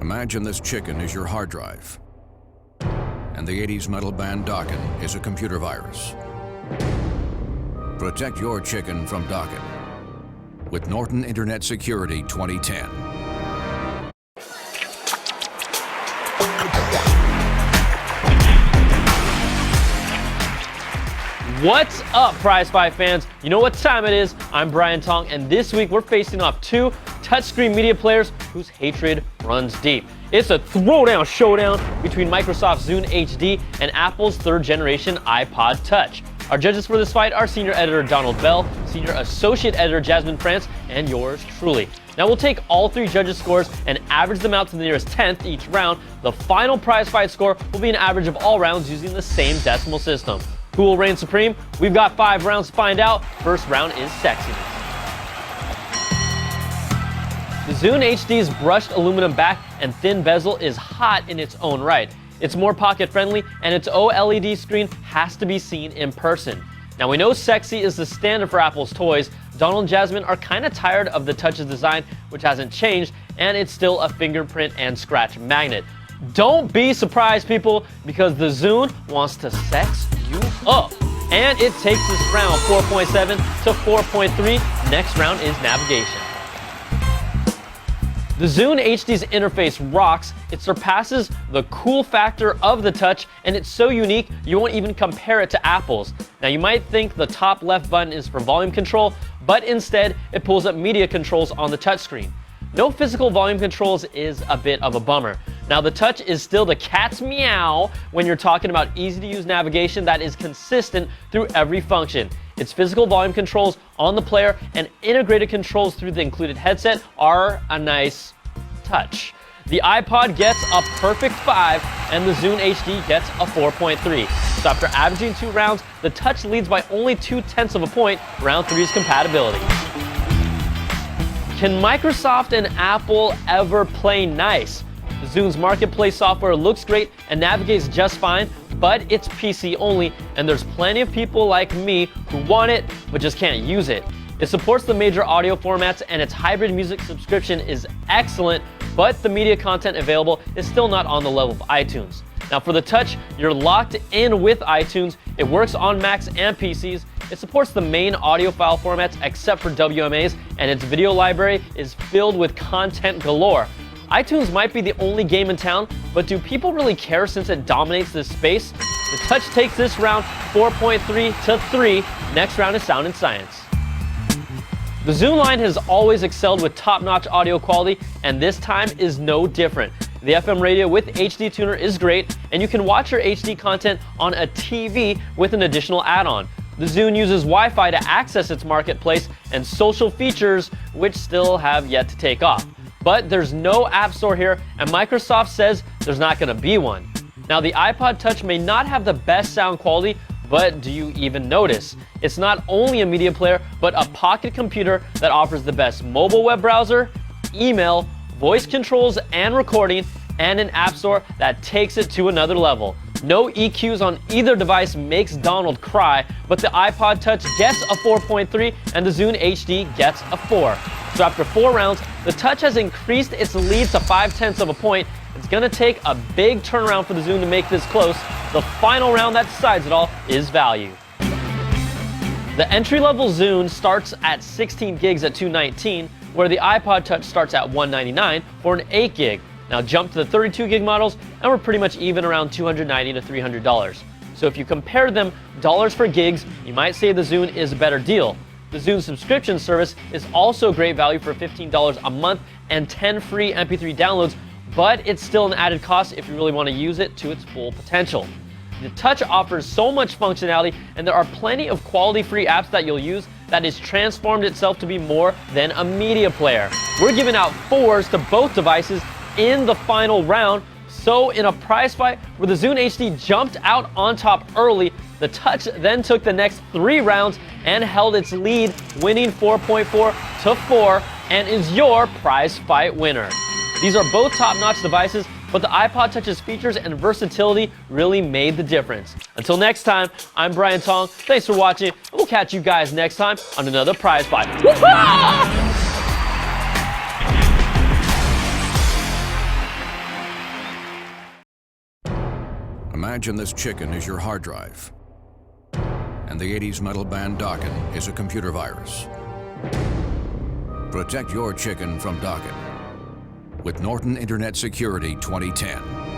Imagine this chicken is your hard drive, and the 80s metal band DOKKEN is a computer virus. Protect your chicken from DOKKEN with Norton Internet Security 2010. What's up, prizefight fans? You know what time it is. I'm Brian Tong, and this week we're facing off two touchscreen media players whose hatred runs deep. It's a throwdown showdown between Microsoft's Zune HD and Apple's third-generation iPod Touch. Our judges for this fight are Senior Editor Donald Bell, Senior Associate Editor Jasmine France, and yours truly. Now we'll take all three judges' scores and average them out to the nearest 10th each round. The final prize fight score will be an average of all rounds using the same decimal system. Who will reign supreme? We've got 5 rounds to find out. First round is sexiness. The Zune HD's brushed aluminum back and thin bezel is hot in its own right. It's more pocket friendly, and its OLED screen has to be seen in person. Now we know sexy is the standard for Apple's toys. Donald and Jasmine are kind of tired of the Touch's design, which hasn't changed, and it's still a fingerprint and scratch magnet. Don't be surprised, people, because the Zune wants to sex you up. And it takes this round 4.7 to 4.3. Next round is navigation. The Zune HD's interface rocks. It surpasses the cool factor of the Touch, and it's so unique you won't even compare it to Apple's. Now you might think the top left button is for volume control, but instead it pulls up media controls on the touchscreen. No physical volume controls is a bit of a bummer. Now the Touch is still the cat's meow when you're talking about easy to use navigation that is consistent through every function. Its physical volume controls on the player and integrated controls through the included headset are a nice touch. The iPod gets a perfect 5 and the Zune HD gets a 4.3. So after averaging 2 rounds, the Touch leads by only 0.2 of a point. Round 3's compatibility. Can Microsoft and Apple ever play nice? The Zune's marketplace software looks great and navigates just fine, but it's PC only, and there's plenty of people like me who want it but just can't use it. It supports the major audio formats, and its hybrid music subscription is excellent, but the media content available is still not on the level of iTunes. Now for the Touch, you're locked in with iTunes. It works on Macs and PCs. It supports the main audio file formats except for WMAs, and its video library is filled with content galore. iTunes might be the only game in town, but do people really care since it dominates this space? The Touch takes this round 4.3 to 3. Next round is sound and science. The Zune line has always excelled with top-notch audio quality, and this time is no different. The FM radio with HD tuner is great, and you can watch your HD content on a TV with an additional add-on. The Zune uses Wi-Fi to access its marketplace and social features, which still have yet to take off. But there's no App Store here, and Microsoft says there's not going to be one. Now the iPod Touch may not have the best sound quality, but do you even notice? It's not only a media player, but a pocket computer that offers the best mobile web browser, email, voice controls and recording, and an App Store that takes it to another level. No EQs on either device makes Donald cry, but the iPod Touch gets a 4.3 and the Zune HD gets a 4. So after 4 rounds, the Touch has increased its lead to 0.5 of a point. It's going to take a big turnaround for the Zune to make this close. The final round that decides it all is value. The entry-level Zune starts at 16 gigs at $219, where the iPod Touch starts at $199 for an 8 gig. Now jump to the 32 gig models, and we're pretty much even around $290 to $300. So if you compare them dollars for gigs, you might say the Zune is a better deal. The Zune subscription service is also great value for $15 a month and 10 free MP3 downloads, but it's still an added cost if you really want to use it to its full potential. The Touch offers so much functionality, and there are plenty of quality free apps that you'll use that has transformed itself to be more than a media player. We're giving out 4s to both devices in the final round. So in a prize fight where the Zune HD jumped out on top early, the Touch then took the next 3 rounds and held its lead, winning 4.4 to 4, and is your prize fight winner. These are both top-notch devices, but the iPod Touch's features and versatility really made the difference. Until next time, I'm Brian Tong. Thanks for watching, and we'll catch you guys next time on another prize fight. Woo-hoo! Imagine this chicken is your hard drive, and the 80s metal band DOKKEN is a computer virus. Protect your chicken from DOKKEN with Norton Internet Security 2010.